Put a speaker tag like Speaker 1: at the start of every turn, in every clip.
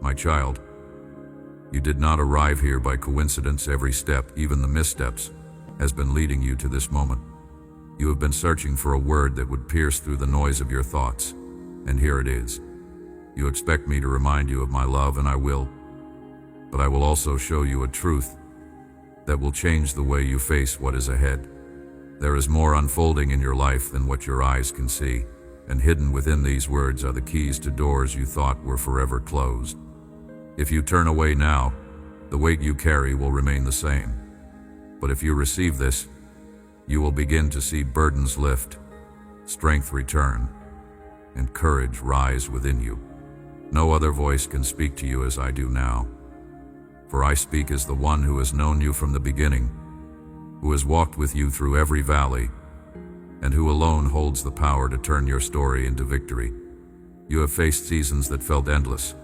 Speaker 1: My child, you did not arrive here by coincidence. Every step, even the missteps, has been leading you to this moment. You have been searching for a word that would pierce through the noise of your thoughts, and here it is. You expect me to remind you of my love, and I will, but I will also show you a truth that will change the way you face what is ahead. There is more unfolding in your life than what your eyes can see, and hidden within these words are the keys to doors you thought were forever closed. If you turn away now, the weight you carry will remain the same. But if you receive this, you will begin to see burdens lift, strength return, and courage rise within you. No other voice can speak to you as I do now. For I speak as the one who has known you from the beginning, who has walked with you through every valley, and who alone holds the power to turn your story into victory. You have faced seasons that felt endless,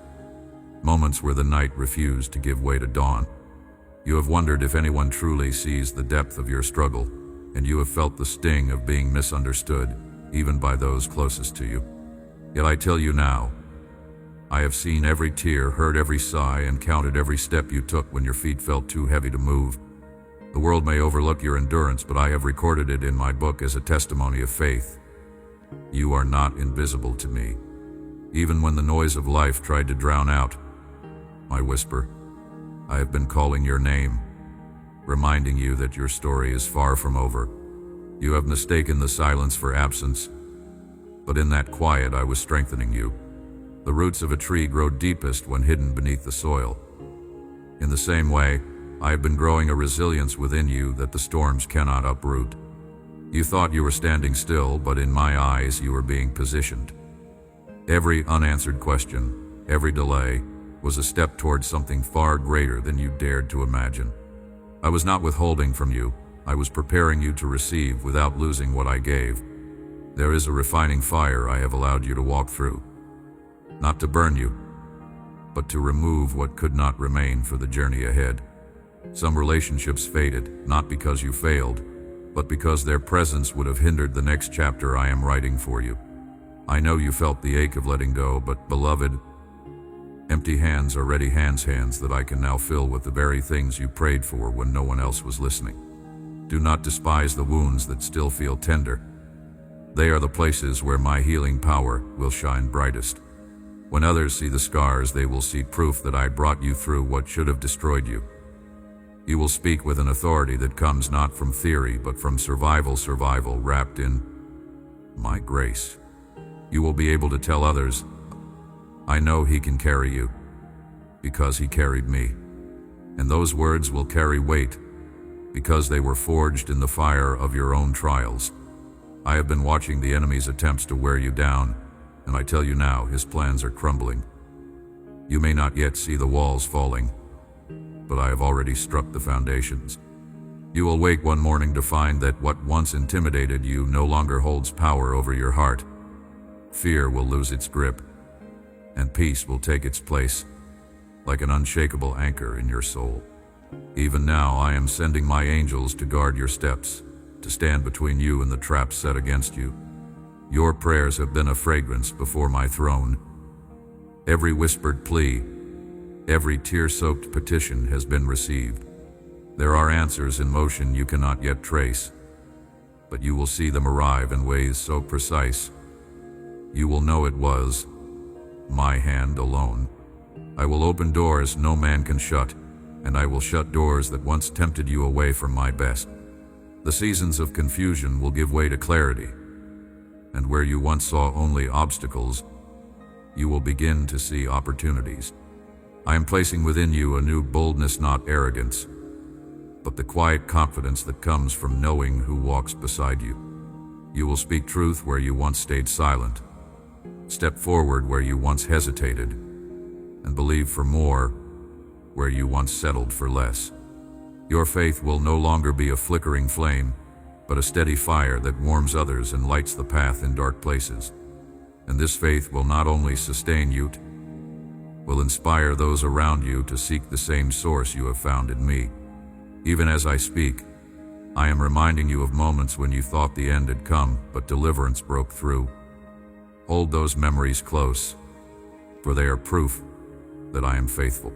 Speaker 1: moments where the night refused to give way to dawn. You have wondered if anyone truly sees the depth of your struggle, and you have felt the sting of being misunderstood, even by those closest to you. Yet I tell you now, I have seen every tear, heard every sigh, and counted every step you took when your feet felt too heavy to move. The world may overlook your endurance, but I have recorded it in my book as a testimony of faith. You are not invisible to me. Even when the noise of life tried to drown out my whisper, I have been calling your name, reminding you that your story is far from over. You have mistaken the silence for absence, but in that quiet I was strengthening you. The roots of a tree grow deepest when hidden beneath the soil. In the same way, I have been growing a resilience within you that the storms cannot uproot. You thought you were standing still, but in my eyes you were being positioned. Every unanswered question, every delay, was a step towards something far greater than you dared to imagine. I was not withholding from you, I was preparing you to receive without losing what I gave. There is a refining fire I have allowed you to walk through. Not to burn you, but to remove what could not remain for the journey ahead. Some relationships faded, not because you failed, but because their presence would have hindered the next chapter I am writing for you. I know you felt the ache of letting go, but beloved, empty hands are ready hands that I can now fill with the very things you prayed for when no one else was listening. Do not despise the wounds that still feel tender. They are the places where my healing power will shine brightest. When others see the scars, they will see proof that I brought you through what should have destroyed you. You will speak with an authority that comes not from theory, but from survival wrapped in my grace. You will be able to tell others, I know he can carry you, because he carried me. And those words will carry weight, because they were forged in the fire of your own trials. I have been watching the enemy's attempts to wear you down, and I tell you now, his plans are crumbling. You may not yet see the walls falling, but I have already struck the foundations. You will wake one morning to find that what once intimidated you no longer holds power over your heart. Fear will lose its grip, and peace will take its place, like an unshakable anchor in your soul. Even now I am sending my angels to guard your steps, to stand between you and the traps set against you. Your prayers have been a fragrance before my throne. Every whispered plea, every tear-soaked petition has been received. There are answers in motion you cannot yet trace, but you will see them arrive in ways so precise, you will know it was my hand alone. I will open doors no man can shut, and I will shut doors that once tempted you away from my best. The seasons of confusion will give way to clarity, and where you once saw only obstacles, you will begin to see opportunities. I am placing within you a new boldness, not arrogance, but the quiet confidence that comes from knowing who walks beside you. You will speak truth where you once stayed silent, step forward where you once hesitated, and believe for more where you once settled for less. Your faith will no longer be a flickering flame, but a steady fire that warms others and lights the path in dark places. And this faith will not only sustain you, will inspire those around you to seek the same source you have found in me. Even as I speak, I am reminding you of moments when you thought the end had come, but deliverance broke through. Hold those memories close, for they are proof that I am faithful.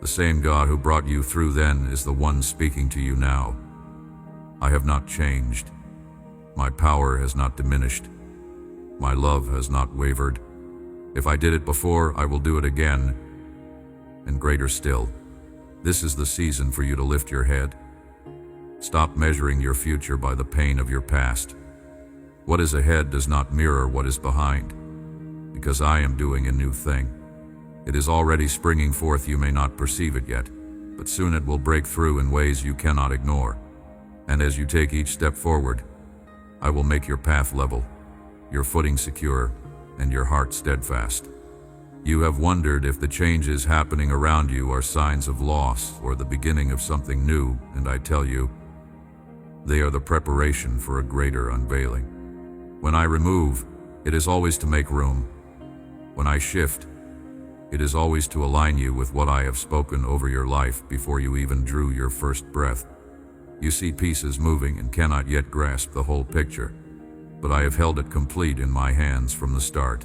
Speaker 1: The same God who brought you through then is the one speaking to you now. I have not changed. My power has not diminished. My love has not wavered. If I did it before, I will do it again, and greater still. This is the season for you to lift your head. Stop measuring your future by the pain of your past. What is ahead does not mirror what is behind, because I am doing a new thing. It is already springing forth. You may not perceive it yet, but soon it will break through in ways you cannot ignore. And as you take each step forward, I will make your path level, your footing secure, and your heart steadfast. You have wondered if the changes happening around you are signs of loss or the beginning of something new, and I tell you, they are the preparation for a greater unveiling. When I remove, it is always to make room. When I shift, it is always to align you with what I have spoken over your life before you even drew your first breath. You see pieces moving and cannot yet grasp the whole picture, but I have held it complete in my hands from the start.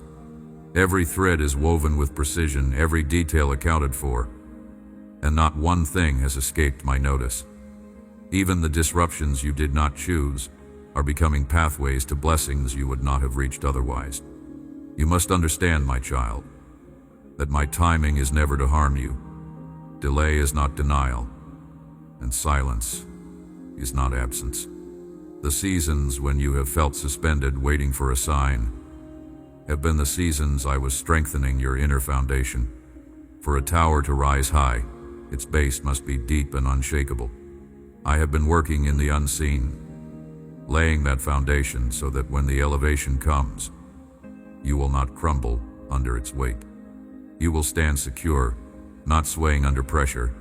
Speaker 1: Every thread is woven with precision, every detail accounted for, and not one thing has escaped my notice. Even the disruptions you did not choose are becoming pathways to blessings you would not have reached otherwise. You must understand, my child, that my timing is never to harm you. Delay is not denial, and silence is not absence. The seasons when you have felt suspended, waiting for a sign, have been the seasons I was strengthening your inner foundation. For a tower to rise high, its base must be deep and unshakable. I have been working in the unseen, laying that foundation so that when the elevation comes, you will not crumble under its weight. You will stand secure, not swaying under pressure,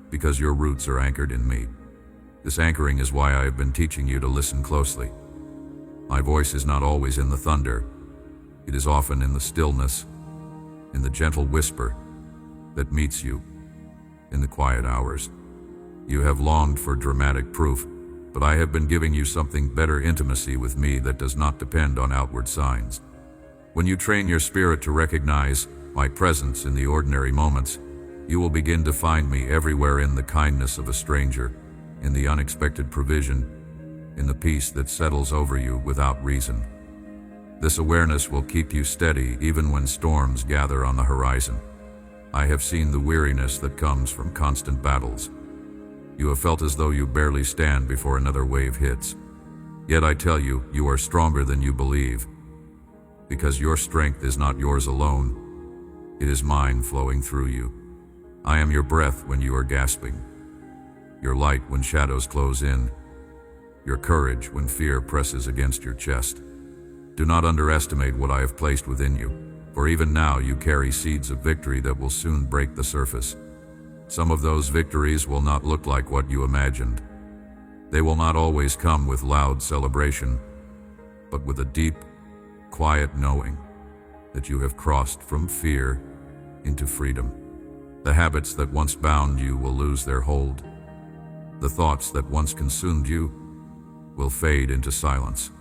Speaker 1: because your roots are anchored in me. This anchoring is why I have been teaching you to listen closely. My voice is not always in the thunder. It is often in the stillness, in the gentle whisper that meets you in the quiet hours. You have longed for dramatic proof, but I have been giving you something better: intimacy with me that does not depend on outward signs. When you train your spirit to recognize my presence in the ordinary moments, you will begin to find me everywhere, in the kindness of a stranger, in the unexpected provision, in the peace that settles over you without reason. This awareness will keep you steady even when storms gather on the horizon. I have seen the weariness that comes from constant battles. You have felt as though you barely stand before another wave hits. Yet I tell you, you are stronger than you believe, because your strength is not yours alone. It is mine flowing through you. I am your breath when you are gasping, your light when shadows close in, your courage when fear presses against your chest. Do not underestimate what I have placed within you, for even now you carry seeds of victory that will soon break the surface. Some of those victories will not look like what you imagined. They will not always come with loud celebration, but with a deep, quiet knowing that you have crossed from fear into freedom. The habits that once bound you will lose their hold. The thoughts that once consumed you will fade into silence.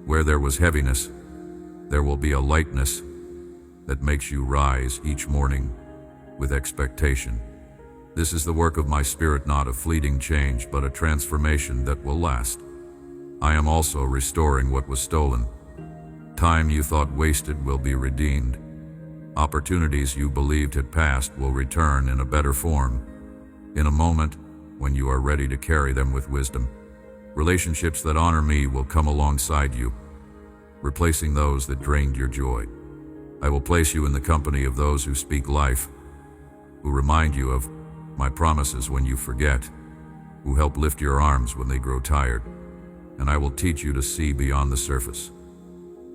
Speaker 1: Where there was heaviness, there will be a lightness that makes you rise each morning with expectation. This is the work of my spirit, not a fleeting change, but a transformation that will last. I am also restoring what was stolen. Time you thought wasted will be redeemed. Opportunities you believed had passed will return in a better form, in a moment when you are ready to carry them with wisdom. Relationships that honor me will come alongside you, replacing those that drained your joy. I will place you in the company of those who speak life, who remind you of my promises when you forget, who help lift your arms when they grow tired, and I will teach you to see beyond the surface.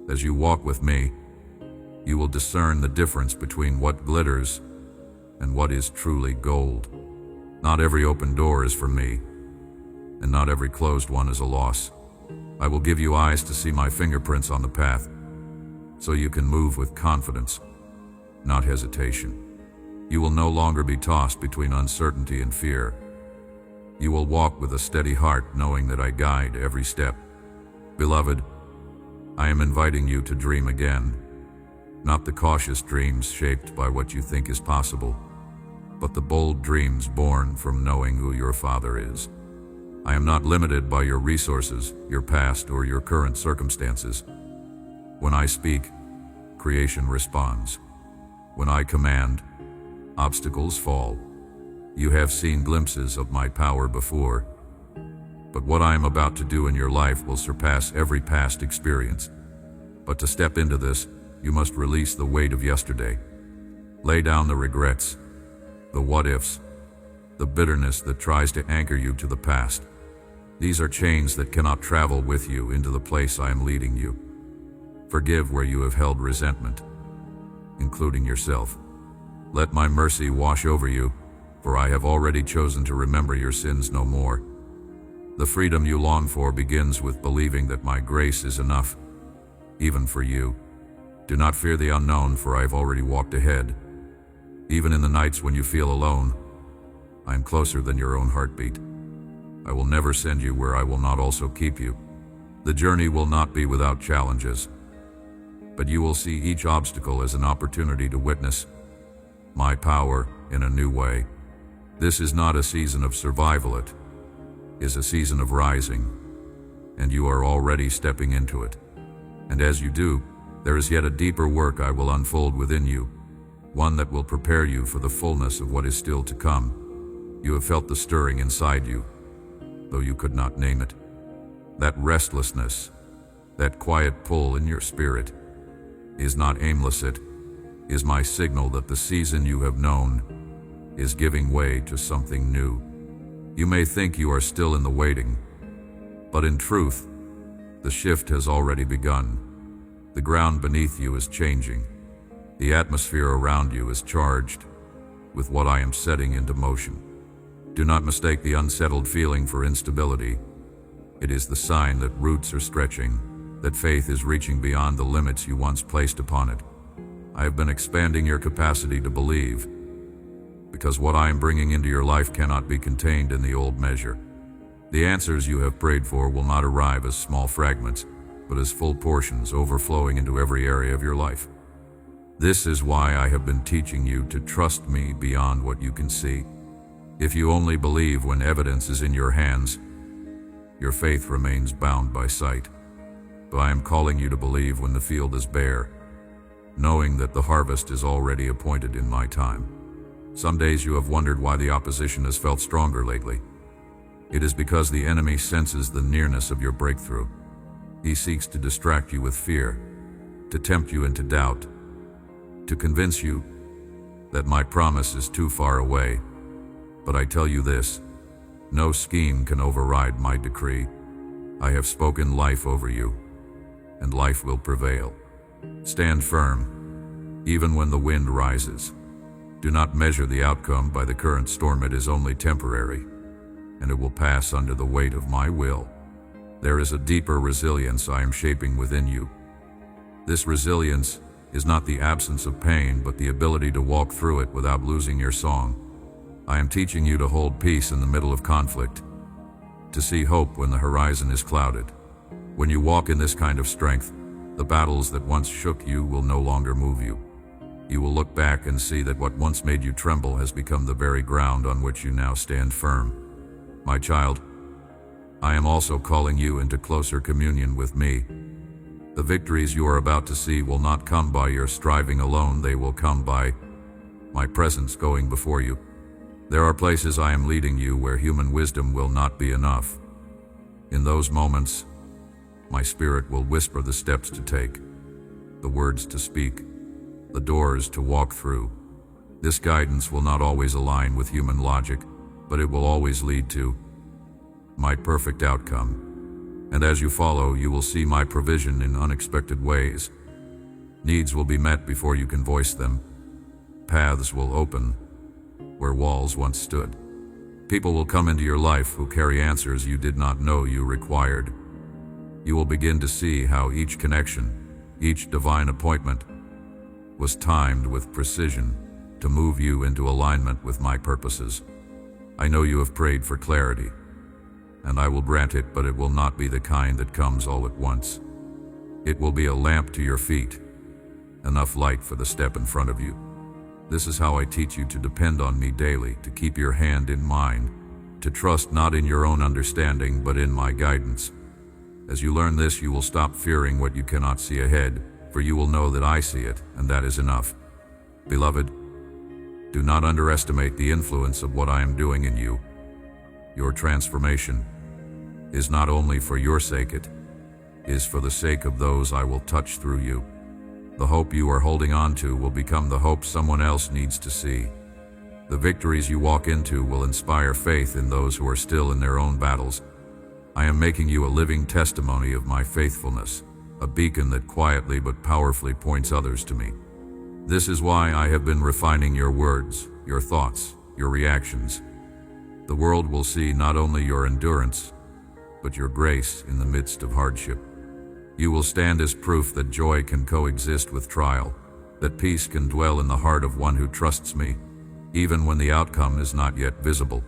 Speaker 1: As you walk with me, you will discern the difference between what glitters and what is truly gold. Not every open door is for me, and not every closed one is a loss. I will give you eyes to see my fingerprints on the path, so you can move with confidence, not hesitation. You will no longer be tossed between uncertainty and fear. You will walk with a steady heart, knowing that I guide every step. Beloved, I am inviting you to dream again, not the cautious dreams shaped by what you think is possible, but the bold dreams born from knowing who your Father is. I am not limited by your resources, your past, or your current circumstances. When I speak, creation responds. When I command, obstacles fall. You have seen glimpses of my power before, but what I am about to do in your life will surpass every past experience. But to step into this, you must release the weight of yesterday. Lay down the regrets, the what-ifs, the bitterness that tries to anchor you to the past. These are chains that cannot travel with you into the place I am leading you. Forgive where you have held resentment, including yourself. Let my mercy wash over you, for I have already chosen to remember your sins no more. The freedom you long for begins with believing that my grace is enough, even for you. Do not fear the unknown, for I have already walked ahead. Even in the nights when you feel alone, I am closer than your own heartbeat. I will never send you where I will not also keep you. The journey will not be without challenges, but you will see each obstacle as an opportunity to witness my power in a new way. This is not a season of survival, it is a season of rising, and you are already stepping into it. And as you do, there is yet a deeper work I will unfold within you, one that will prepare you for the fullness of what is still to come. You have felt the stirring inside you, though you could not name it. That restlessness, that quiet pull in your spirit, is not aimless, it is my signal that the season you have known is giving way to something new. You may think you are still in the waiting, but in truth, the shift has already begun. The ground beneath you is changing. The atmosphere around you is charged with what I am setting into motion. Do not mistake the unsettled feeling for instability. It is the sign that roots are stretching, that faith is reaching beyond the limits you once placed upon it. I have been expanding your capacity to believe, because what I am bringing into your life cannot be contained in the old measure. The answers you have prayed for will not arrive as small fragments, but as full portions overflowing into every area of your life. This is why I have been teaching you to trust me beyond what you can see. If you only believe when evidence is in your hands, your faith remains bound by sight. But I am calling you to believe when the field is bare, knowing that the harvest is already appointed in my time. Some days you have wondered why the opposition has felt stronger lately. It is because the enemy senses the nearness of your breakthrough. He seeks to distract you with fear, to tempt you into doubt, to convince you that my promise is too far away. But I tell you this, no scheme can override my decree. I have spoken life over you, and life will prevail. Stand firm, even when the wind rises. Do not measure the outcome by the current storm. It is only temporary, and it will pass under the weight of my will. There is a deeper resilience I am shaping within you. This resilience is not the absence of pain, but the ability to walk through it without losing your song. I am teaching you to hold peace in the middle of conflict, to see hope when the horizon is clouded. When you walk in this kind of strength, the battles that once shook you will no longer move you. You will look back and see that what once made you tremble has become the very ground on which you now stand firm. My child, I am also calling you into closer communion with me. The victories you are about to see will not come by your striving alone. They will come by my presence going before you. There are places I am leading you where human wisdom will not be enough. In those moments, my spirit will whisper the steps to take, the words to speak, the doors to walk through. This guidance will not always align with human logic, but it will always lead to my perfect outcome. And as you follow, you will see my provision in unexpected ways. Needs will be met before you can voice them. Paths will open where walls once stood. People will come into your life who carry answers you did not know you required. You will begin to see how each connection, each divine appointment, was timed with precision to move you into alignment with my purposes. I know you have prayed for clarity, and I will grant it, but it will not be the kind that comes all at once. It will be a lamp to your feet enough light for the step in front of you. This is how I teach you to depend on me daily, to keep your hand in mine, to trust not in your own understanding but in my guidance. As you learn this, you will stop fearing what you cannot see ahead, for you will know that I see it, and that is enough. Beloved, do not underestimate the influence of what I am doing in you. Your transformation is not only for your sake, it is for the sake of those I will touch through you. The hope you are holding on to will become the hope someone else needs to see. The victories you walk into will inspire faith in those who are still in their own battles. I am making you a living testimony of my faithfulness, a beacon that quietly but powerfully points others to me. This is why I have been refining your words, your thoughts, your reactions. The world will see not only your endurance, but your grace in the midst of hardship. You will stand as proof that joy can coexist with trial, that peace can dwell in the heart of one who trusts me, even when the outcome is not yet visible.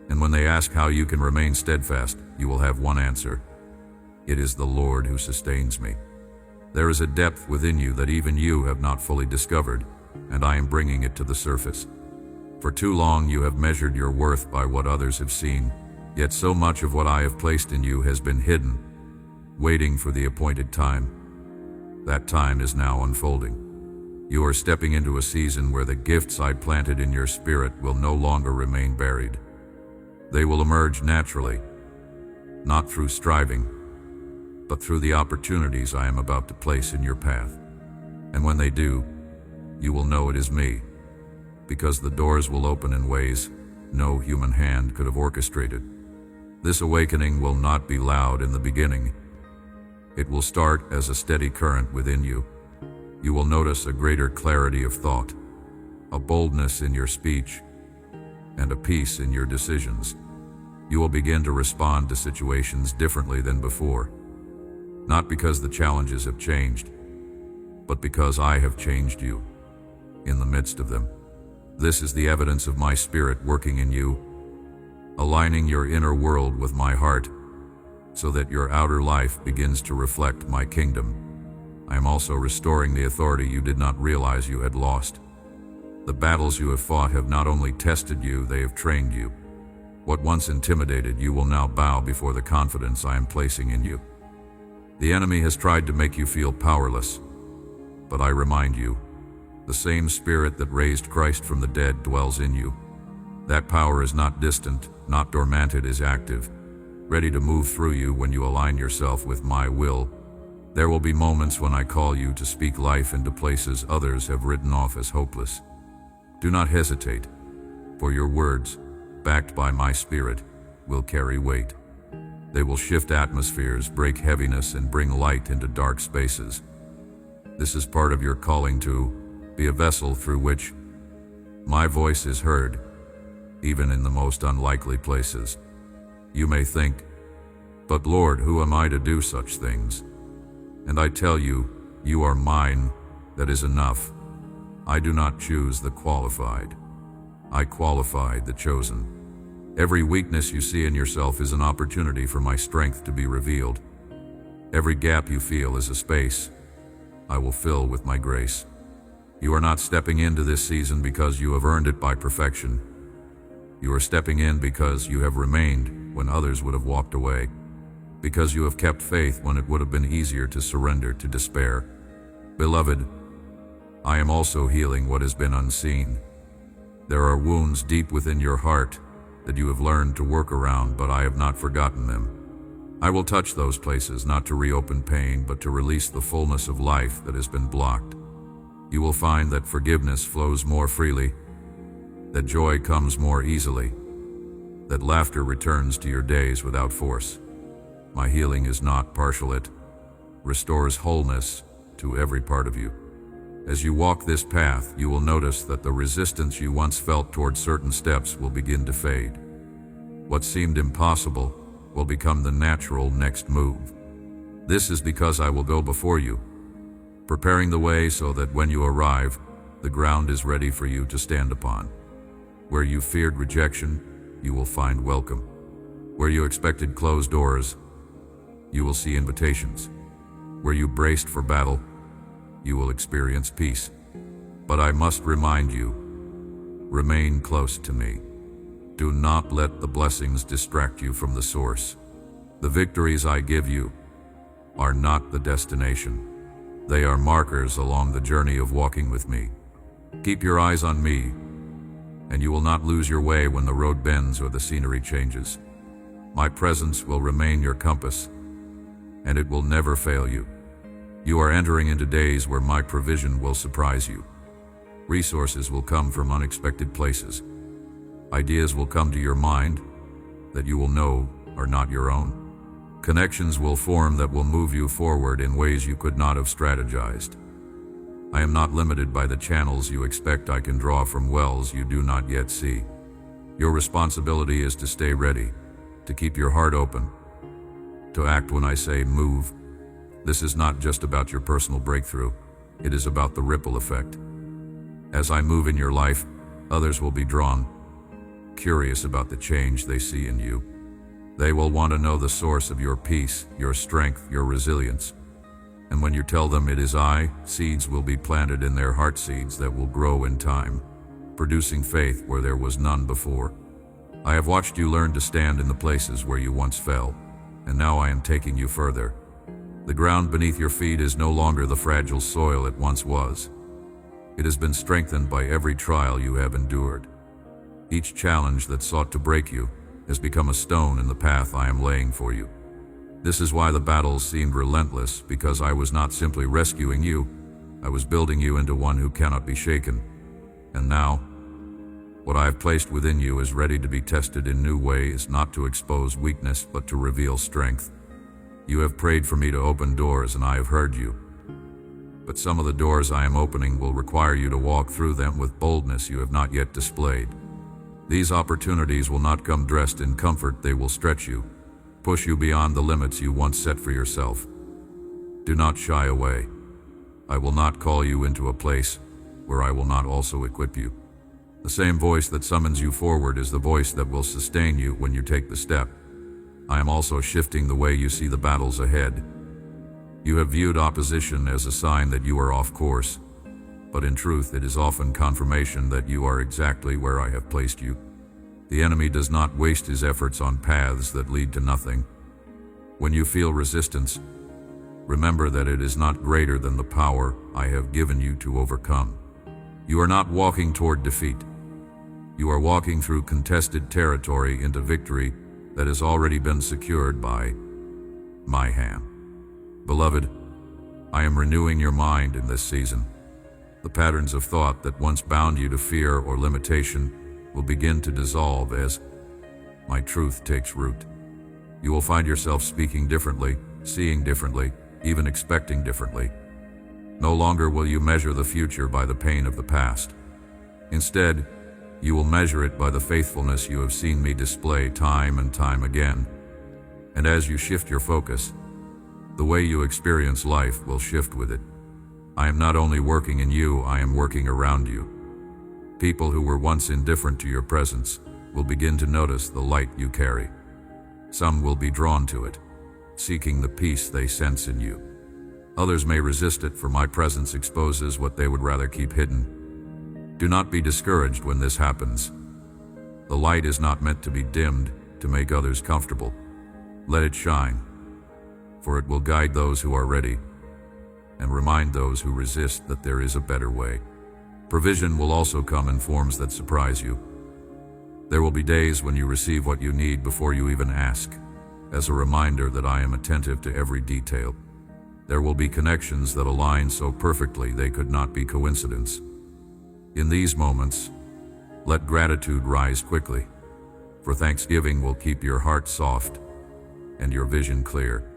Speaker 1: And when they ask how you can remain steadfast, you will have one answer: it is the Lord who sustains me. There is a depth within you that even you have not fully discovered, and I am bringing it to the surface. For too long you have measured your worth by what others have seen, yet so much of what I have placed in you has been hidden, waiting for the appointed time. That time is now unfolding. You are stepping into a season where the gifts I planted in your spirit will no longer remain buried. They will emerge naturally, not through striving, but through the opportunities I am about to place in your path. And when they do, you will know it is me, because the doors will open in ways no human hand could have orchestrated. This awakening will not be loud in the beginning. It will start as a steady current within you. You will notice a greater clarity of thought, a boldness in your speech, and a peace in your decisions. You will begin to respond to situations differently than before, not because the challenges have changed, but because I have changed you in the midst of them. This is the evidence of my spirit working in you, aligning your inner world with my heart, so that your outer life begins to reflect my kingdom. I am also restoring the authority you did not realize you had lost. The battles you have fought have not only tested you, they have trained you. What once intimidated you will now bow before the confidence I am placing in you. The enemy has tried to make you feel powerless, but I remind you, the same spirit that raised Christ from the dead dwells in you. That power is not distant, not dormant, it is active, ready to move through you when you align yourself with my will. There will be moments when I call you to speak life into places others have written off as hopeless. Do not hesitate, for your words, backed by my spirit, will carry weight. They will shift atmospheres, break heaviness, and bring light into dark spaces. This is part of your calling to be a vessel through which my voice is heard, even in the most unlikely places. You may think, but Lord, who am I to do such things? And I tell you, you are mine, that is enough. I do not choose the qualified. I qualify the chosen. Every weakness you see in yourself is an opportunity for my strength to be revealed. Every gap you feel is a space I will fill with my grace. You are not stepping into this season because you have earned it by perfection. You are stepping in because you have remained when others would have walked away, because you have kept faith when it would have been easier to surrender to despair. Beloved, I am also healing what has been unseen. There are wounds deep within your heart that you have learned to work around, but I have not forgotten them. I will touch those places not to reopen pain, but to release the fullness of life that has been blocked. You will find that forgiveness flows more freely, that joy comes more easily, that laughter returns to your days without force. My healing is not partial, it restores wholeness to every part of you. As you walk this path, you will notice that the resistance you once felt toward certain steps will begin to fade. What seemed impossible will become the natural next move. This is because I will go before you, preparing the way so that when you arrive, the ground is ready for you to stand upon. Where you feared rejection, you will find welcome. Where you expected closed doors, you will see invitations. Where you braced for battle, you will experience peace. But I must remind you, remain close to me. Do not let the blessings distract you from the source. The victories I give you are not the destination. They are markers along the journey of walking with me. Keep your eyes on me, and you will not lose your way when the road bends or the scenery changes. My presence will remain your compass, and it will never fail you. You are entering into days where my provision will surprise you. Resources will come from unexpected places. Ideas will come to your mind that you will know are not your own. Connections will form that will move you forward in ways you could not have strategized. I am not limited by the channels you expect I can draw from wells you do not yet see. Your responsibility is to stay ready, to keep your heart open, to act when I say move. This is not just about your personal breakthrough. It is about the ripple effect. As I move in your life, others will be drawn, curious about the change they see in you. They will want to know the source of your peace, your strength, your resilience. And when you tell them it is I, seeds will be planted in their heart, seeds that will grow in time, producing faith where there was none before. I have watched you learn to stand in the places where you once fell, and now I am taking you further. The ground beneath your feet is no longer the fragile soil it once was. It has been strengthened by every trial you have endured. Each challenge that sought to break you has become a stone in the path I am laying for you. This is why the battles seemed relentless, because I was not simply rescuing you, I was building you into one who cannot be shaken. And now, what I have placed within you is ready to be tested in new ways, not to expose weakness, but to reveal strength. You have prayed for me to open doors, and I have heard you. But some of the doors I am opening will require you to walk through them with boldness you have not yet displayed. These opportunities will not come dressed in comfort, they will stretch you, push you beyond the limits you once set for yourself. Do not shy away. I will not call you into a place where I will not also equip you. The same voice that summons you forward is the voice that will sustain you when you take the step. I am also shifting the way you see the battles ahead. You have viewed opposition as a sign that you are off course, but in truth it is often confirmation that you are exactly where I have placed you. The enemy does not waste his efforts on paths that lead to nothing. When you feel resistance, remember that it is not greater than the power I have given you to overcome. You are not walking toward defeat. You are walking through contested territory into victory that has already been secured by my hand. Beloved, I am renewing your mind in this season. The patterns of thought that once bound you to fear or limitation will begin to dissolve as my truth takes root. You will find yourself speaking differently, seeing differently, even expecting differently. No longer will you measure the future by the pain of the past. Instead, you will measure it by the faithfulness you have seen me display time and time again. And as you shift your focus, the way you experience life will shift with it. I am not only working in you, I am working around you. People who were once indifferent to your presence will begin to notice the light you carry. Some will be drawn to it, seeking the peace they sense in you. Others may resist it, for my presence exposes what they would rather keep hidden. Do not be discouraged when this happens. The light is not meant to be dimmed to make others comfortable. Let it shine, for it will guide those who are ready and remind those who resist that there is a better way. Provision will also come in forms that surprise you. There will be days when you receive what you need before you even ask, as a reminder that I am attentive to every detail. There will be connections that align so perfectly they could not be coincidence. In these moments, let gratitude rise quickly, for thanksgiving will keep your heart soft and your vision clear.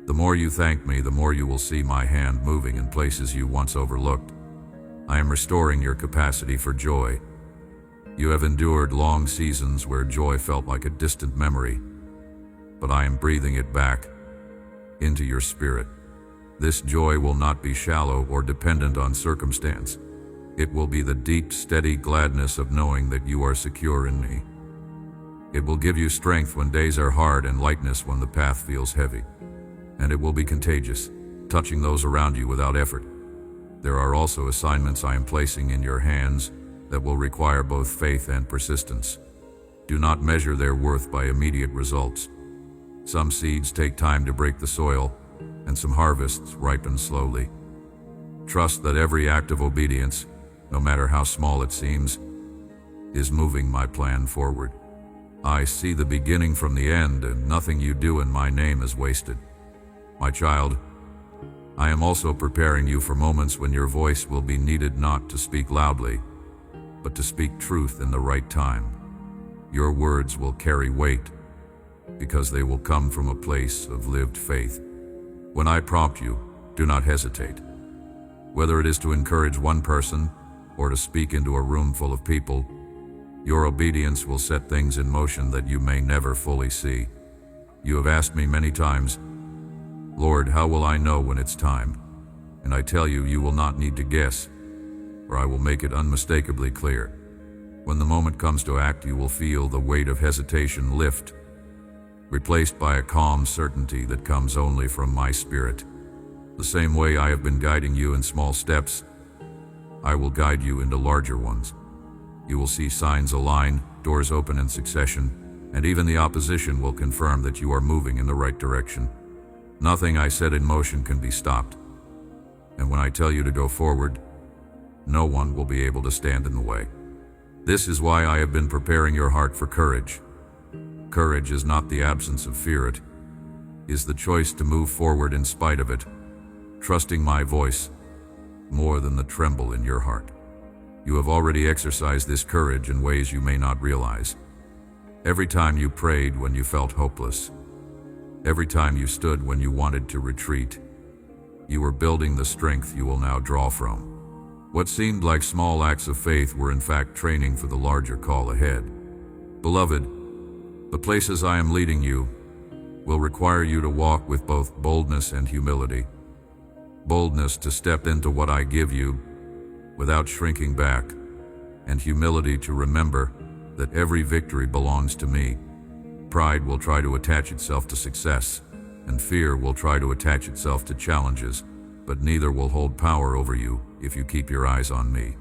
Speaker 1: The more you thank me, the more you will see my hand moving in places you once overlooked. I am restoring your capacity for joy. You have endured long seasons where joy felt like a distant memory, but I am breathing it back into your spirit. This joy will not be shallow or dependent on circumstance. It will be the deep, steady gladness of knowing that you are secure in me. It will give you strength when days are hard and lightness when the path feels heavy. And it will be contagious, touching those around you without effort. There are also assignments I am placing in your hands that will require both faith and persistence. Do not measure their worth by immediate results. Some seeds take time to break the soil, and some harvests ripen slowly. Trust that every act of obedience, no matter how small it seems, is moving my plan forward. I see the beginning from the end, and nothing you do in my name is wasted. My child, I am also preparing you for moments when your voice will be needed not to speak loudly, but to speak truth in the right time. Your words will carry weight, because they will come from a place of lived faith. When I prompt you, do not hesitate. Whether it is to encourage one person or to speak into a room full of people, your obedience will set things in motion that you may never fully see. You have asked me many times, Lord, how will I know when it's time? And I tell you, you will not need to guess, for I will make it unmistakably clear. When the moment comes to act, you will feel the weight of hesitation lift, replaced by a calm certainty that comes only from my Spirit. The same way I have been guiding you in small steps, I will guide you into larger ones. You will see signs align, doors open in succession, and even the opposition will confirm that you are moving in the right direction. Nothing I set in motion can be stopped. And when I tell you to go forward, no one will be able to stand in the way. This is why I have been preparing your heart for courage. Courage is not the absence of fear, it is the choice to move forward in spite of it, trusting my voice more than the tremble in your heart. You have already exercised this courage in ways you may not realize. Every time you prayed when you felt hopeless, every time you stood when you wanted to retreat, you were building the strength you will now draw from. What seemed like small acts of faith were in fact training for the larger call ahead. Beloved, the places I am leading you will require you to walk with both boldness and humility. Boldness to step into what I give you without shrinking back, and humility to remember that every victory belongs to me. Pride will try to attach itself to success, and fear will try to attach itself to challenges, but neither will hold power over you if you keep your eyes on me.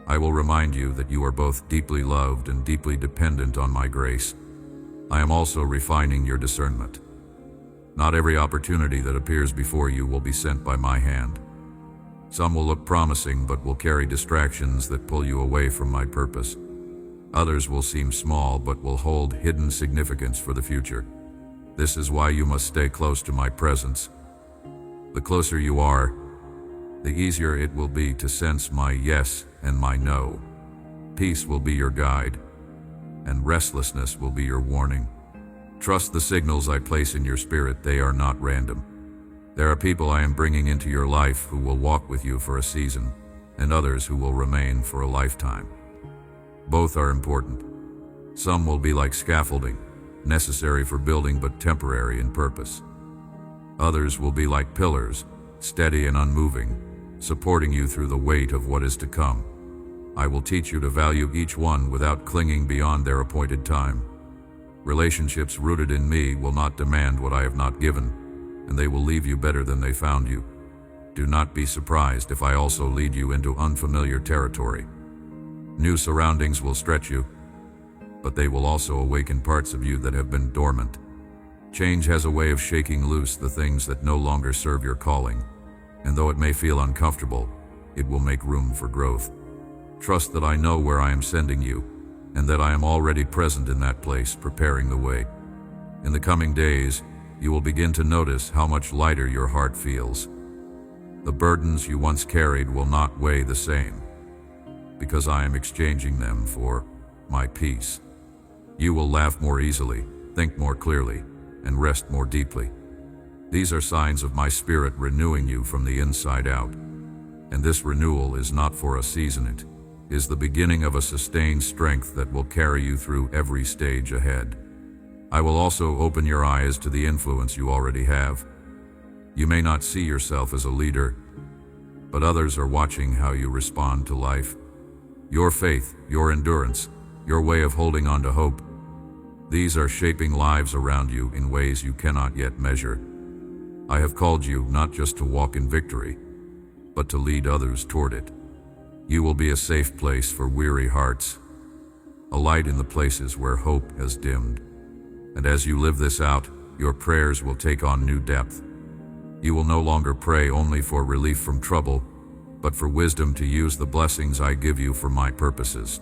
Speaker 1: I will remind you that you are both deeply loved and deeply dependent on my grace. I am also refining your discernment. Not every opportunity that appears before you will be sent by my hand. Some will look promising but will carry distractions that pull you away from my purpose. Others will seem small but will hold hidden significance for the future. This is why you must stay close to my presence. The closer you are, the easier it will be to sense my yes and my no. Peace will be your guide, and restlessness will be your warning. Trust the signals I place in your spirit, they are not random. There are people I am bringing into your life who will walk with you for a season, and others who will remain for a lifetime. Both are important. Some will be like scaffolding, necessary for building but temporary in purpose. Others will be like pillars, steady and unmoving, supporting you through the weight of what is to come. I will teach you to value each one without clinging beyond their appointed time. Relationships rooted in me will not demand what I have not given, and they will leave you better than they found you. Do not be surprised if I also lead you into unfamiliar territory. New surroundings will stretch you, but they will also awaken parts of you that have been dormant. Change has a way of shaking loose the things that no longer serve your calling, and though it may feel uncomfortable, it will make room for growth. Trust that I know where I am sending you, and that I am already present in that place, preparing the way. In the coming days, you will begin to notice how much lighter your heart feels. The burdens you once carried will not weigh the same, because I am exchanging them for my peace. You will laugh more easily, think more clearly, and rest more deeply. These are signs of my Spirit renewing you from the inside out. And this renewal is not for a season, it is the beginning of a sustained strength that will carry you through every stage ahead. I will also open your eyes to the influence you already have. You may not see yourself as a leader, but others are watching how you respond to life. Your faith, your endurance, your way of holding on to hope, these are shaping lives around you in ways you cannot yet measure. I have called you not just to walk in victory, but to lead others toward it. You will be a safe place for weary hearts, a light in the places where hope has dimmed. And as you live this out, your prayers will take on new depth. You will no longer pray only for relief from trouble, but for wisdom to use the blessings I give you for my purposes.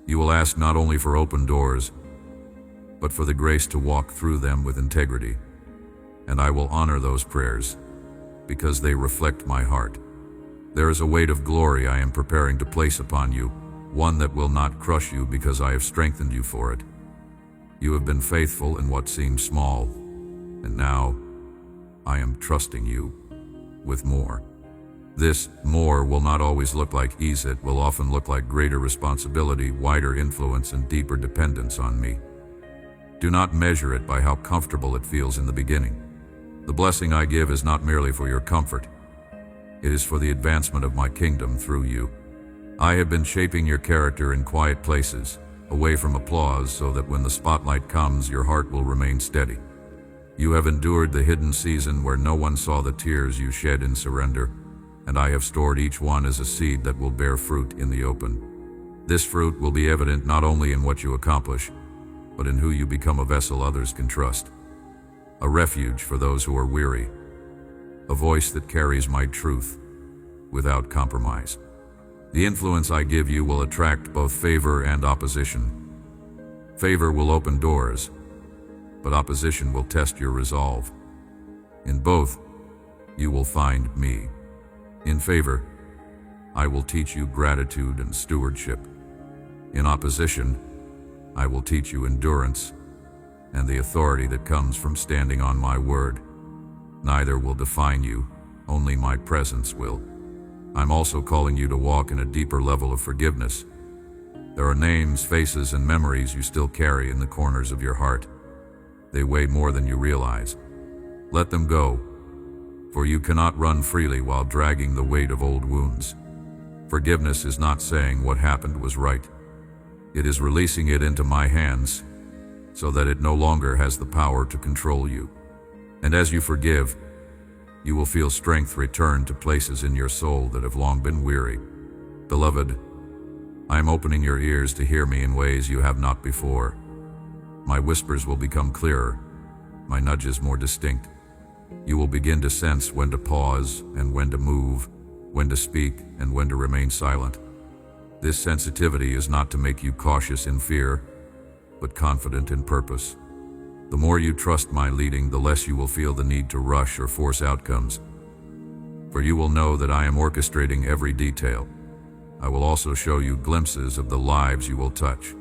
Speaker 1: You will ask not only for open doors, but for the grace to walk through them with integrity. And I will honor those prayers, because they reflect my heart. There is a weight of glory I am preparing to place upon you, one that will not crush you because I have strengthened you for it. You have been faithful in what seemed small, and now I am trusting you with more. This more will not always look like ease. It will often look like greater responsibility, wider influence, and deeper dependence on me. Do not measure it by how comfortable it feels in the beginning. The blessing I give is not merely for your comfort. It is for the advancement of my kingdom through you. I have been shaping your character in quiet places, away from applause, so that when the spotlight comes, your heart will remain steady. You have endured the hidden season where no one saw the tears you shed in surrender, and I have stored each one as a seed that will bear fruit in the open. This fruit will be evident not only in what you accomplish, but in who you become, a vessel others can trust, a refuge for those who are weary, a voice that carries my truth without compromise. The influence I give you will attract both favor and opposition. Favor will open doors, but opposition will test your resolve. In both, you will find me. In favor, I will teach you gratitude and stewardship. In opposition, I will teach you endurance and the authority that comes from standing on my word. Neither will define you, only my presence will. I'm also calling you to walk in a deeper level of forgiveness. There are names, faces, and memories you still carry in the corners of your heart. They weigh more than you realize. Let them go, for you cannot run freely while dragging the weight of old wounds. Forgiveness is not saying what happened was right. It is releasing it into my hands, so that it no longer has the power to control you. And as you forgive, you will feel strength return to places in your soul that have long been weary. Beloved, I am opening your ears to hear me in ways you have not before. My whispers will become clearer, my nudges more distinct. You will begin to sense when to pause and when to move, when to speak and when to remain silent. This sensitivity is not to make you cautious in fear, but confident in purpose. The more you trust my leading, the less you will feel the need to rush or force outcomes. For you will know that I am orchestrating every detail. I will also show you glimpses of the lives you will touch.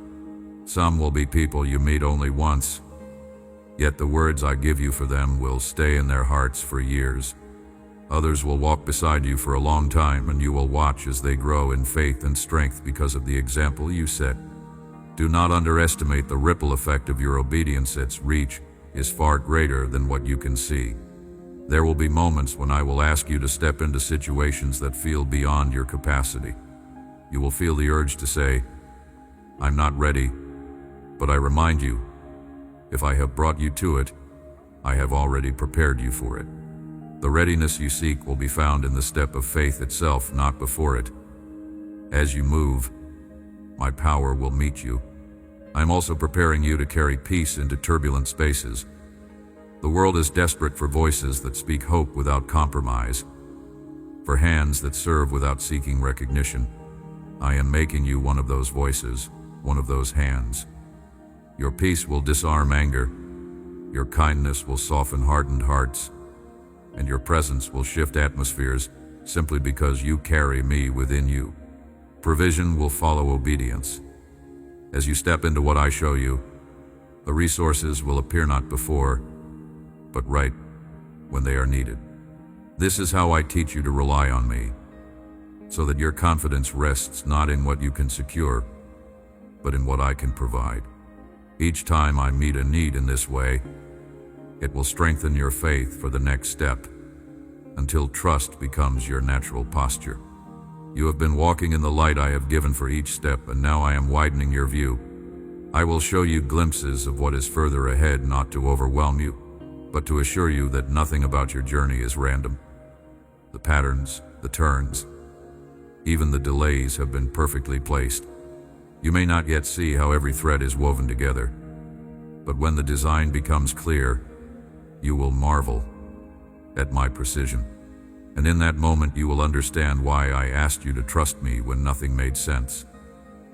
Speaker 1: Some will be people you meet only once, yet the words I give you for them will stay in their hearts for years. Others will walk beside you for a long time, and you will watch as they grow in faith and strength because of the example you set. Do not underestimate the ripple effect of your obedience. Its reach is far greater than what you can see. There will be moments when I will ask you to step into situations that feel beyond your capacity. You will feel the urge to say, "I'm not ready," but I remind you, if I have brought you to it, I have already prepared you for it. The readiness you seek will be found in the step of faith itself, not before it. As you move, my power will meet you. I'm also preparing you to carry peace into turbulent spaces. The world is desperate for voices that speak hope without compromise, for hands that serve without seeking recognition. I am making you one of those voices, one of those hands. Your peace will disarm anger, your kindness will soften hardened hearts, and your presence will shift atmospheres simply because you carry me within you. Provision will follow obedience. As you step into what I show you, the resources will appear not before, but right when they are needed. This is how I teach you to rely on me, so that your confidence rests not in what you can secure, but in what I can provide. Each time I meet a need in this way, it will strengthen your faith for the next step, until trust becomes your natural posture. You have been walking in the light I have given for each step, and now I am widening your view. I will show you glimpses of what is further ahead, not to overwhelm you, but to assure you that nothing about your journey is random. The patterns, the turns, even the delays have been perfectly placed. You may not yet see how every thread is woven together, but when the design becomes clear, you will marvel at my precision. And in that moment you will understand why I asked you to trust me when nothing made sense.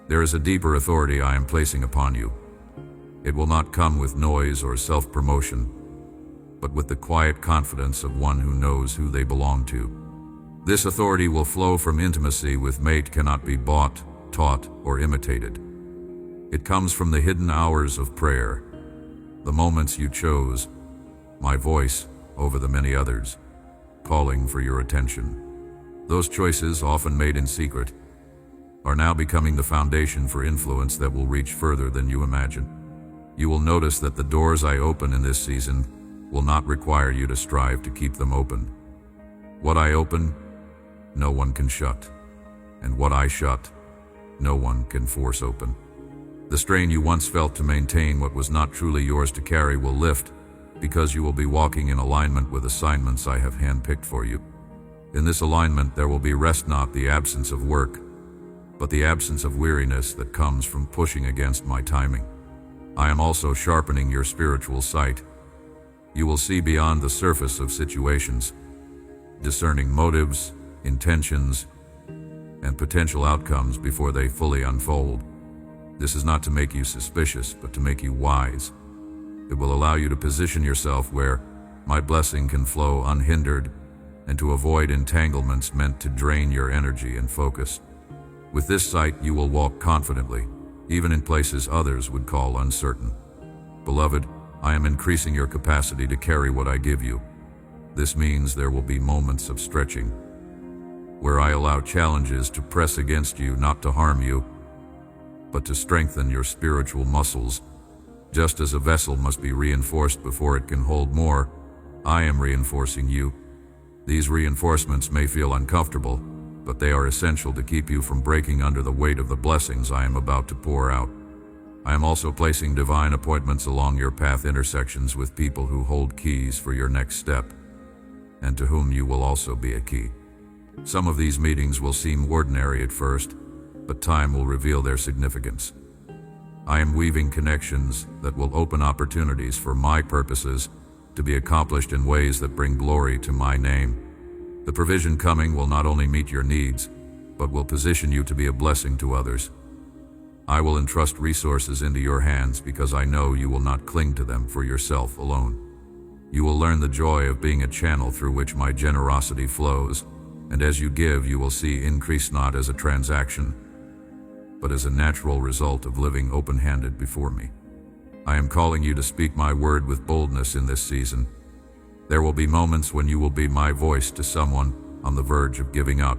Speaker 1: There is a deeper authority I am placing upon you. It will not come with noise or self-promotion, but with the quiet confidence of one who knows who they belong to. This authority will flow from intimacy with mate cannot be bought, taught, or imitated. It comes from the hidden hours of prayer, the moments you chose my voice over the many others, calling for your attention. Those choices, often made in secret, are now becoming the foundation for influence that will reach further than you imagine. You will notice that the doors I open in this season will not require you to strive to keep them open. What I open, no one can shut, and what I shut, no one can force open. The strain you once felt to maintain what was not truly yours to carry will lift, because you will be walking in alignment with assignments I have handpicked for you. In this alignment there will be rest, not the absence of work, but the absence of weariness that comes from pushing against my timing. I am also sharpening your spiritual sight. You will see beyond the surface of situations, discerning motives, intentions, and potential outcomes before they fully unfold. This is not to make you suspicious, but to make you wise. It will allow you to position yourself where my blessing can flow unhindered and to avoid entanglements meant to drain your energy and focus. With this sight, you will walk confidently, even in places others would call uncertain. Beloved, I am increasing your capacity to carry what I give you. This means there will be moments of stretching, where I allow challenges to press against you, not to harm you, but to strengthen your spiritual muscles. Just as a vessel must be reinforced before it can hold more, I am reinforcing you. These reinforcements may feel uncomfortable, but they are essential to keep you from breaking under the weight of the blessings I am about to pour out. I am also placing divine appointments along your path, intersections with people who hold keys for your next step, and to whom you will also be a key. Some of these meetings will seem ordinary at first, but time will reveal their significance. I am weaving connections that will open opportunities for my purposes to be accomplished in ways that bring glory to my name. The provision coming will not only meet your needs, but will position you to be a blessing to others. I will entrust resources into your hands because I know you will not cling to them for yourself alone. You will learn the joy of being a channel through which my generosity flows, and as you give, you will see increase not as a transaction, but as a natural result of living open-handed before me. I am calling you to speak my word with boldness in this season. There will be moments when you will be my voice to someone on the verge of giving up.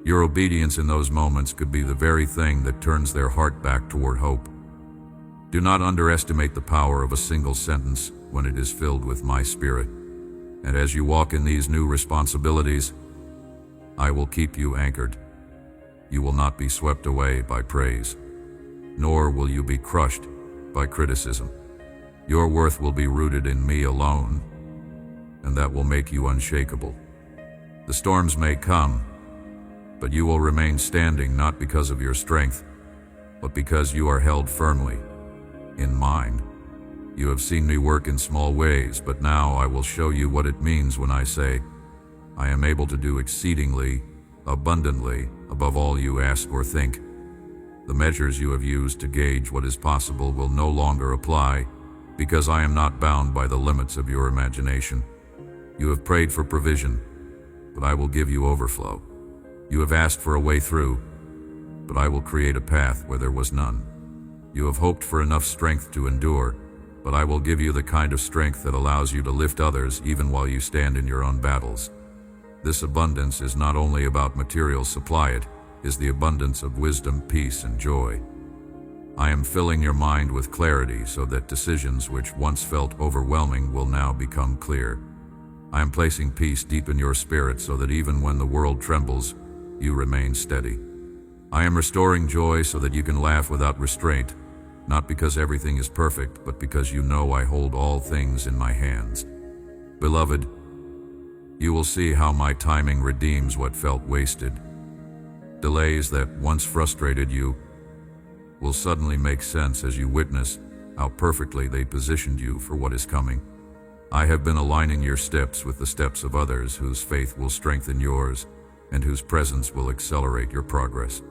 Speaker 1: Your obedience in those moments could be the very thing that turns their heart back toward hope. Do not underestimate the power of a single sentence when it is filled with my spirit. And as you walk in these new responsibilities, I will keep you anchored. You will not be swept away by praise, nor will you be crushed by criticism. Your worth will be rooted in me alone, and that will make you unshakable. The storms may come, but you will remain standing not because of your strength, but because you are held firmly in mine. You have seen me work in small ways, but now I will show you what it means when I say, I am able to do exceedingly, abundantly, above all you ask or think. The measures you have used to gauge what is possible will no longer apply, because I am not bound by the limits of your imagination. You have prayed for provision, but I will give you overflow. You have asked for a way through, but I will create a path where there was none. You have hoped for enough strength to endure, but I will give you the kind of strength that allows you to lift others even while you stand in your own battles. This abundance is not only about material supply, it is the abundance of wisdom, peace, and joy. I am filling your mind with clarity so that decisions which once felt overwhelming will now become clear. I am placing peace deep in your spirit so that even when the world trembles, you remain steady. I am restoring joy so that you can laugh without restraint, not because everything is perfect, but because you know I hold all things in my hands. Beloved, You will see how my timing redeems what felt wasted. Delays that once frustrated you will suddenly make sense as you witness how perfectly they positioned you for what is coming. I have been aligning your steps with the steps of others whose faith will strengthen yours and whose presence will accelerate your progress.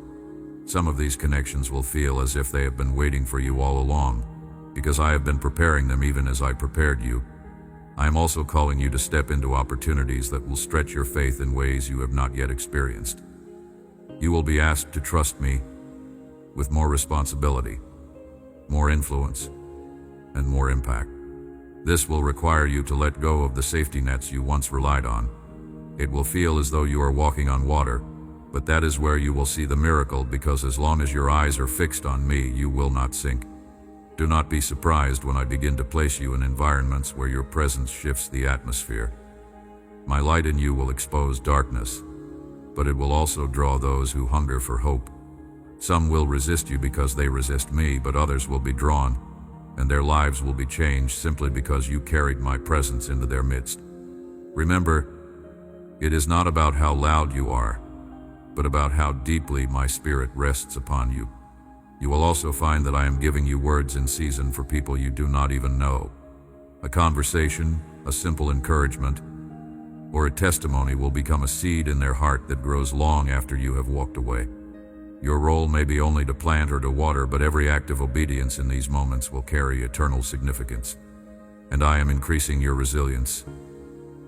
Speaker 1: Some of these connections will feel as if they have been waiting for you all along, because I have been preparing them even as I prepared you. I am also calling you to step into opportunities that will stretch your faith in ways you have not yet experienced. You will be asked to trust me with more responsibility, more influence, and more impact. This will require you to let go of the safety nets you once relied on. It will feel as though you are walking on water, but that is where you will see the miracle, because as long as your eyes are fixed on me, you will not sink. Do not be surprised when I begin to place you in environments where your presence shifts the atmosphere. My light in you will expose darkness, but it will also draw those who hunger for hope. Some will resist you because they resist me, but others will be drawn, and their lives will be changed simply because you carried my presence into their midst. Remember, it is not about how loud you are, but about how deeply my spirit rests upon you. You will also find that I am giving you words in season for people you do not even know. A conversation, a simple encouragement, or a testimony will become a seed in their heart that grows long after you have walked away. Your role may be only to plant or to water, but every act of obedience in these moments will carry eternal significance. And I am increasing your resilience.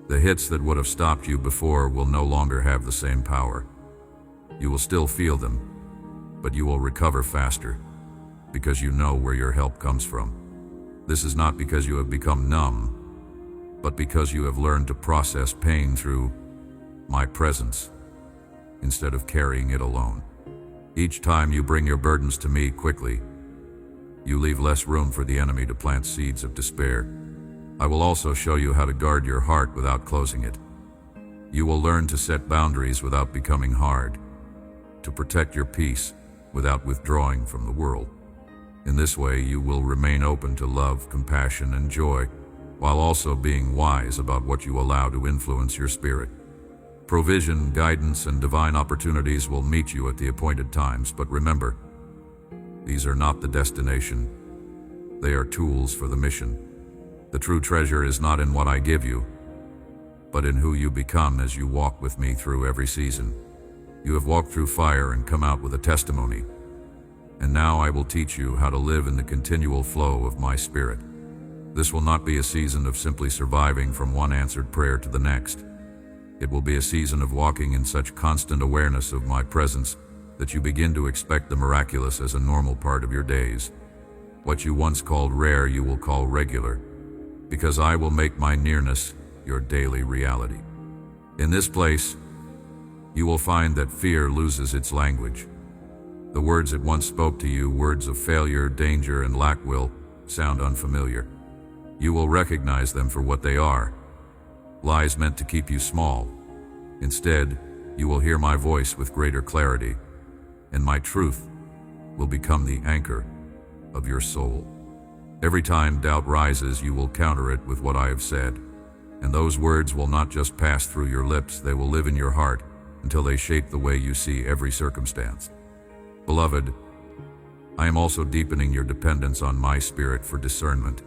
Speaker 1: The hits that would have stopped you before will no longer have the same power. You will still feel them, but you will recover faster, because you know where your help comes from. This is not because you have become numb, but because you have learned to process pain through my presence, instead of carrying it alone. Each time you bring your burdens to me quickly, you leave less room for the enemy to plant seeds of despair. I will also show you how to guard your heart without closing it. You will learn to set boundaries without becoming hard, to protect your peace without withdrawing from the world. In this way, you will remain open to love, compassion, and joy, while also being wise about what you allow to influence your spirit. Provision, guidance, and divine opportunities will meet you at the appointed times, but remember, these are not the destination. They are tools for the mission. The true treasure is not in what I give you, but in who you become as you walk with me through every season. You have walked through fire and come out with a testimony, and now I will teach you how to live in the continual flow of my spirit. This will not be a season of simply surviving from one answered prayer to the next. It will be a season of walking in such constant awareness of my presence that you begin to expect the miraculous as a normal part of your days. What you once called rare, you will call regular, because I will make my nearness your daily reality. In this place, you will find that fear loses its language. The words it once spoke to you, words of failure, danger, and lack, will sound unfamiliar. You will recognize them for what they are, lies meant to keep you small. Instead, you will hear my voice with greater clarity, and my truth will become the anchor of your soul. Every time doubt rises, you will counter it with what I have said, and those words will not just pass through your lips, they will live in your heart until they shape the way you see every circumstance. Beloved, I am also deepening your dependence on my spirit for discernment.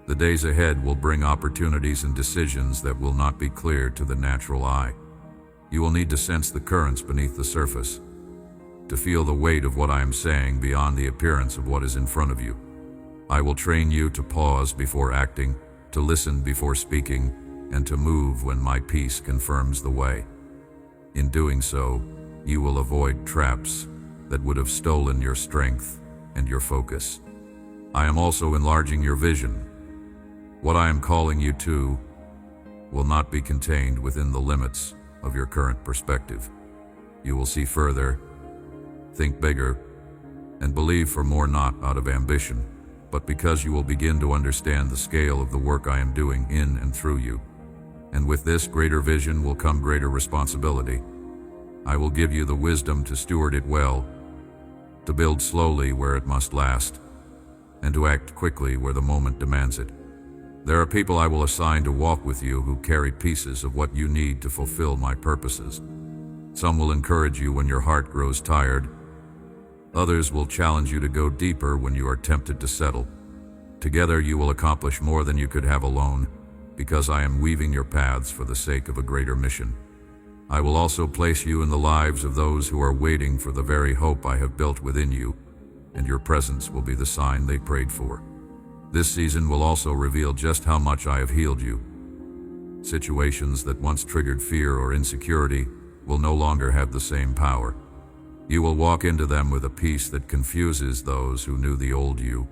Speaker 1: The days ahead will bring opportunities and decisions that will not be clear to the natural eye. You will need to sense the currents beneath the surface, to feel the weight of what I am saying beyond the appearance of what is in front of you. I will train you to pause before acting, to listen before speaking, and to move when my peace confirms the way. In doing so, you will avoid traps that would have stolen your strength and your focus. I am also enlarging your vision. What I am calling you to will not be contained within the limits of your current perspective. You will see further, think bigger, and believe for more, not out of ambition, but because you will begin to understand the scale of the work I am doing in and through you. And with this greater vision will come greater responsibility. I will give you the wisdom to steward it well, to build slowly where it must last, and to act quickly where the moment demands it. There are people I will assign to walk with you who carry pieces of what you need to fulfill my purposes. Some will encourage you when your heart grows tired. Others will challenge you to go deeper when you are tempted to settle. Together you will accomplish more than you could have alone, because I am weaving your paths for the sake of a greater mission. I will also place you in the lives of those who are waiting for the very hope I have built within you, and your presence will be the sign they prayed for. This season will also reveal just how much I have healed you. Situations that once triggered fear or insecurity will no longer have the same power. You will walk into them with a peace that confuses those who knew the old you.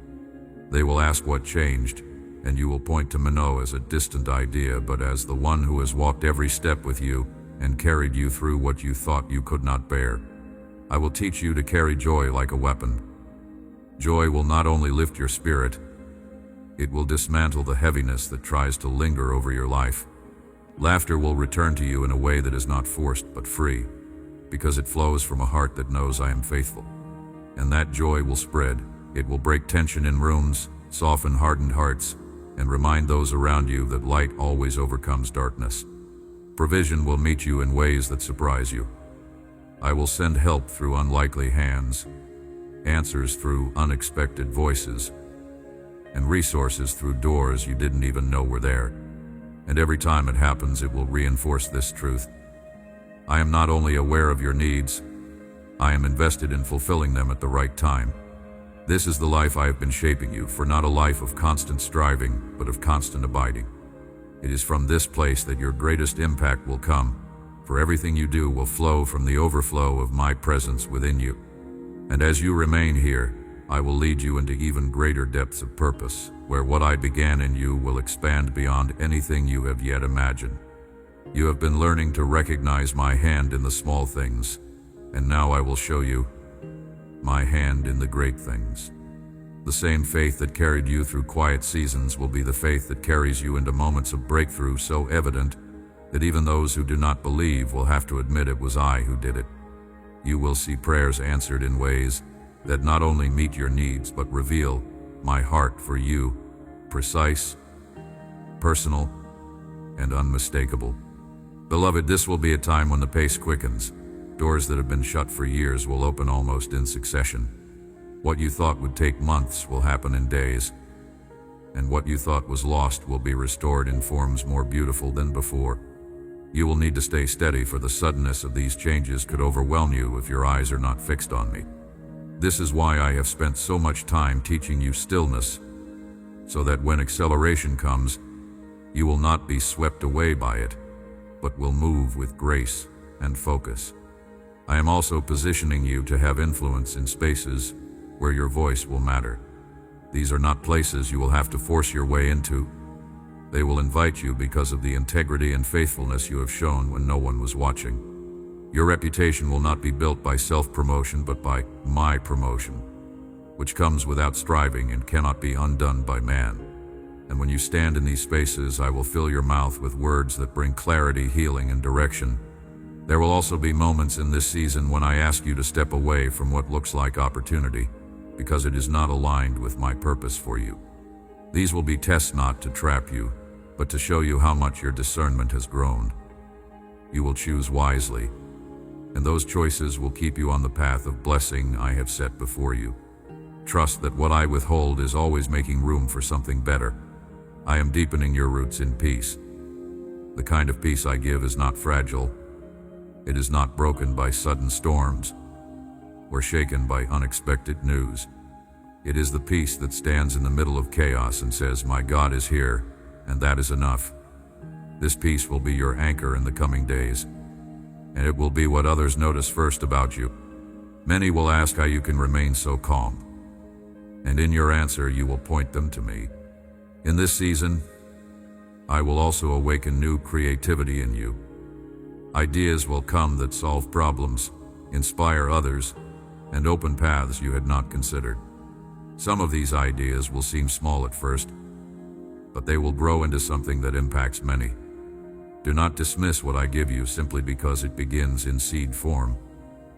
Speaker 1: They will ask what changed, and you will point to Mano as a distant idea, but as the one who has walked every step with you and carried you through what you thought you could not bear. I will teach you to carry joy like a weapon. Joy will not only lift your spirit, it will dismantle the heaviness that tries to linger over your life. Laughter will return to you in a way that is not forced but free, because it flows from a heart that knows I am faithful. And that joy will spread. It will break tension in rooms, soften hardened hearts, and remind those around you that light always overcomes darkness. Provision will meet you in ways that surprise you. I will send help through unlikely hands, answers through unexpected voices, and resources through doors you didn't even know were there. And every time it happens, it will reinforce this truth. I am not only aware of your needs, I am invested in fulfilling them at the right time. This is the life I have been shaping you for, not a life of constant striving, but of constant abiding. It is from this place that your greatest impact will come, for everything you do will flow from the overflow of my presence within you. And as you remain here, I will lead you into even greater depths of purpose, where what I began in you will expand beyond anything you have yet imagined. You have been learning to recognize my hand in the small things, and now I will show you my hand in the great things. The same faith that carried you through quiet seasons will be the faith that carries you into moments of breakthrough so evident that even those who do not believe will have to admit it was I who did it. You will see prayers answered in ways that not only meet your needs but reveal my heart for you, precise, personal, and unmistakable. Beloved, this will be a time when the pace quickens. Doors that have been shut for years will open almost in succession. What you thought would take months will happen in days, and what you thought was lost will be restored in forms more beautiful than before. You will need to stay steady, for the suddenness of these changes could overwhelm you if your eyes are not fixed on me. This is why I have spent so much time teaching you stillness, so that when acceleration comes, you will not be swept away by it, but will move with grace and focus. I am also positioning you to have influence in spaces where your voice will matter. These are not places you will have to force your way into. They will invite you because of the integrity and faithfulness you have shown when no one was watching. Your reputation will not be built by self-promotion but by my promotion, which comes without striving and cannot be undone by man. And when you stand in these spaces, I will fill your mouth with words that bring clarity, healing, and direction. There will also be moments in this season when I ask you to step away from what looks like opportunity, because it is not aligned with my purpose for you. These will be tests not to trap you, but to show you how much your discernment has grown. You will choose wisely, and those choices will keep you on the path of blessing I have set before you. Trust that what I withhold is always making room for something better. I am deepening your roots in peace. The kind of peace I give is not fragile. It is not broken by sudden storms or shaken by unexpected news. It is the peace that stands in the middle of chaos and says, "My God is here, and that is enough." This peace will be your anchor in the coming days, and it will be what others notice first about you. Many will ask how you can remain so calm, and in your answer you will point them to me. In this season, I will also awaken new creativity in you. Ideas will come that solve problems, inspire others, and open paths you had not considered. Some of these ideas will seem small at first, but they will grow into something that impacts many. Do not dismiss what I give you simply because it begins in seed form.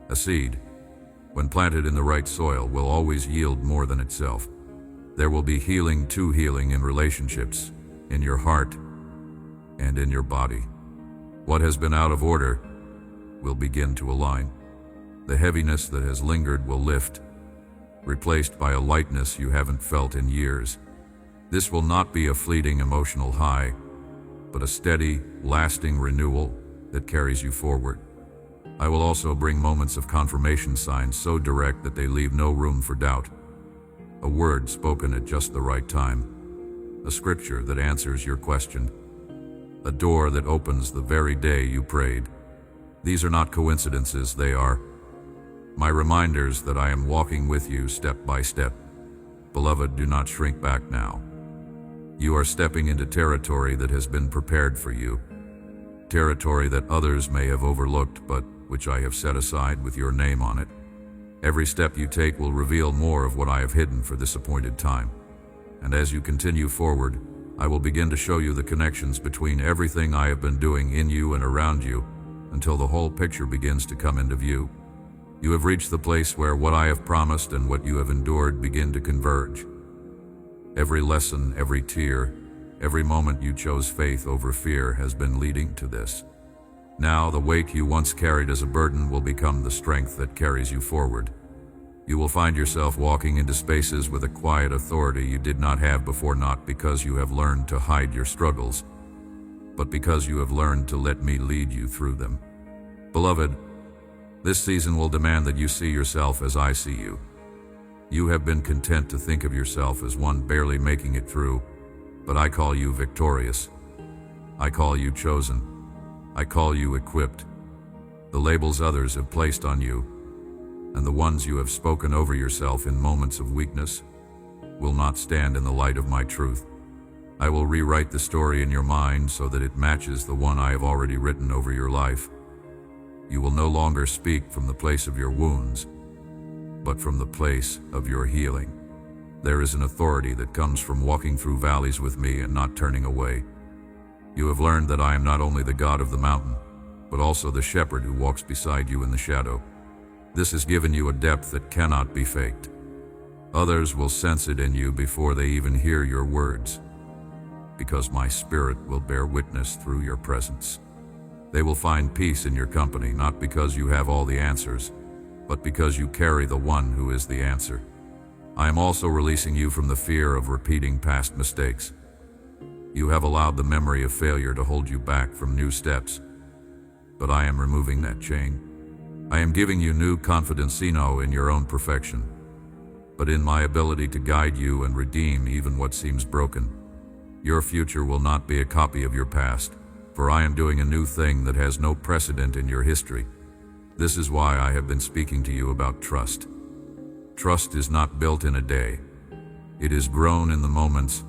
Speaker 1: A seed, when planted in the right soil, will always yield more than itself. There will be healing in relationships, in your heart, and in your body. What has been out of order will begin to align. The heaviness that has lingered will lift, replaced by a lightness you haven't felt in years. This will not be a fleeting emotional high, but a steady, lasting renewal that carries you forward. I will also bring moments of confirmation signs so direct that they leave no room for doubt. A word spoken at just the right time. A scripture that answers your question. A door that opens the very day you prayed. These are not coincidences, they are my reminders that I am walking with you step by step. Beloved, do not shrink back now. You are stepping into territory that has been prepared for you. Territory that others may have overlooked, but which I have set aside with your name on it. Every step you take will reveal more of what I have hidden for this appointed time. And as you continue forward, I will begin to show you the connections between everything I have been doing in you and around you until the whole picture begins to come into view. You have reached the place where what I have promised and what you have endured begin to converge. Every lesson, every tear, every moment you chose faith over fear has been leading to this. Now the weight you once carried as a burden will become the strength that carries you forward. You will find yourself walking into spaces with a quiet authority you did not have before, not because you have learned to hide your struggles, but because you have learned to let me lead you through them. Beloved, this season will demand that you see yourself as I see you. You have been content to think of yourself as one barely making it through, but I call you victorious. I call you chosen. I call you equipped. The labels others have placed on you, and the ones you have spoken over yourself in moments of weakness, will not stand in the light of my truth. I will rewrite the story in your mind so that it matches the one I have already written over your life. You will no longer speak from the place of your wounds, but from the place of your healing. There is an authority that comes from walking through valleys with me and not turning away. You have learned that I am not only the God of the mountain, but also the shepherd who walks beside you in the shadow. This has given you a depth that cannot be faked. Others will sense it in you before they even hear your words, because my spirit will bear witness through your presence. They will find peace in your company, not because you have all the answers, but because you carry the one who is the answer. I am also releasing you from the fear of repeating past mistakes. You have allowed the memory of failure to hold you back from new steps, but I am removing that chain. I am giving you new confidence, not in your own perfection, but in my ability to guide you and redeem even what seems broken. Your future will not be a copy of your past, for I am doing a new thing that has no precedent in your history. This is why I have been speaking to you about trust. Trust is not built in a day. It is grown in the moments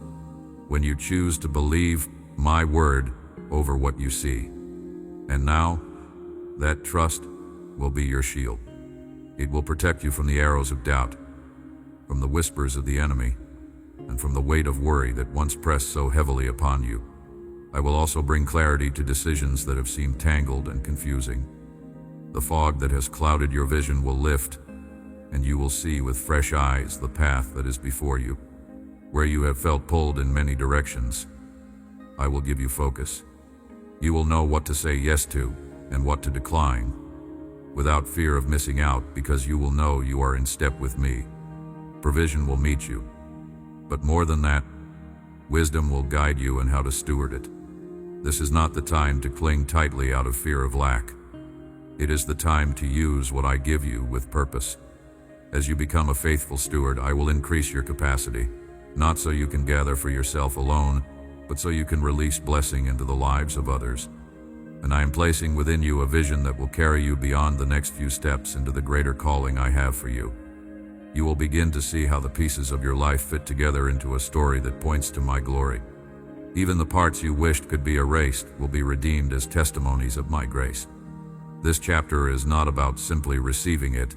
Speaker 1: when you choose to believe my word over what you see. And now, that trust will be your shield. It will protect you from the arrows of doubt, from the whispers of the enemy, and from the weight of worry that once pressed so heavily upon you. I will also bring clarity to decisions that have seemed tangled and confusing. The fog that has clouded your vision will lift, and you will see with fresh eyes the path that is before you. Where you have felt pulled in many directions, I will give you focus. You will know what to say yes to and what to decline, without fear of missing out, because you will know you are in step with me. Provision will meet you, but more than that, wisdom will guide you in how to steward it. This is not the time to cling tightly out of fear of lack. It is the time to use what I give you with purpose. As you become a faithful steward, I will increase your capacity, not so you can gather for yourself alone, but so you can release blessing into the lives of others. And I am placing within you a vision that will carry you beyond the next few steps into the greater calling I have for you. You will begin to see how the pieces of your life fit together into a story that points to my glory. Even the parts you wished could be erased will be redeemed as testimonies of my grace. This chapter is not about simply receiving it,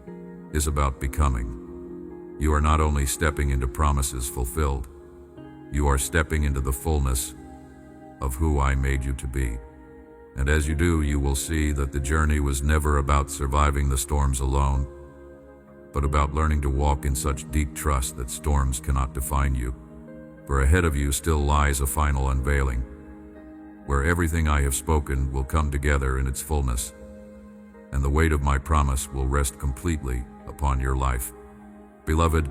Speaker 1: it is about becoming. You are not only stepping into promises fulfilled, you are stepping into the fullness of who I made you to be. And as you do, you will see that the journey was never about surviving the storms alone, but about learning to walk in such deep trust that storms cannot define you. For ahead of you still lies a final unveiling, where everything I have spoken will come together in its fullness, and the weight of my promise will rest completely upon your life. Beloved,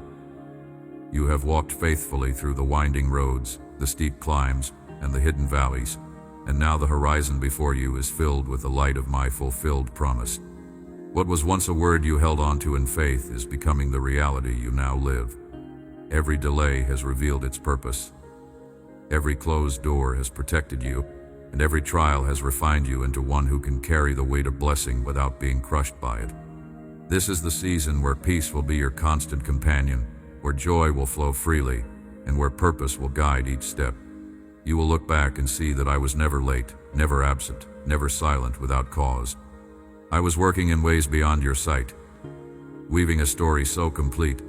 Speaker 1: you have walked faithfully through the winding roads, the steep climbs, and the hidden valleys, and now the horizon before you is filled with the light of my fulfilled promise. What was once a word you held on to in faith is becoming the reality you now live. Every delay has revealed its purpose. Every closed door has protected you, and every trial has refined you into one who can carry the weight of blessing without being crushed by it. This is the season where peace will be your constant companion, where joy will flow freely, and where purpose will guide each step. You will look back and see that I was never late, never absent, never silent without cause. I was working in ways beyond your sight, weaving a story so complete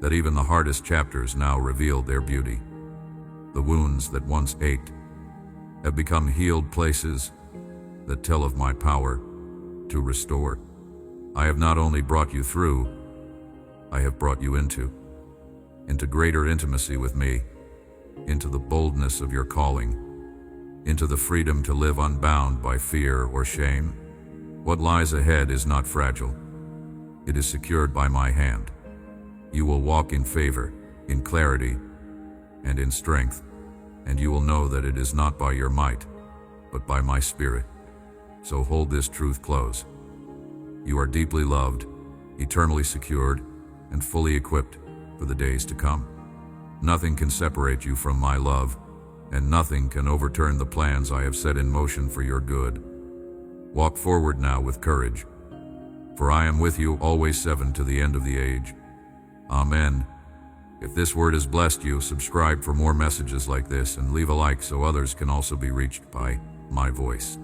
Speaker 1: that even the hardest chapters now reveal their beauty. The wounds that once ached have become healed places that tell of my power to restore. I have not only brought you through, I have brought you into greater intimacy with me, into the boldness of your calling, into the freedom to live unbound by fear or shame. What lies ahead is not fragile. It is secured by my hand. You will walk in favor, in clarity, and in strength, and you will know that it is not by your might, but by my Spirit. So hold this truth close. You are deeply loved, eternally secured, and fully equipped for the days to come. Nothing can separate you from my love, and nothing can overturn the plans I have set in motion for your good. Walk forward now with courage, for I am with you always, to the end of the age. Amen. If this word has blessed you, subscribe for more messages like this and leave a like so others can also be reached by my voice.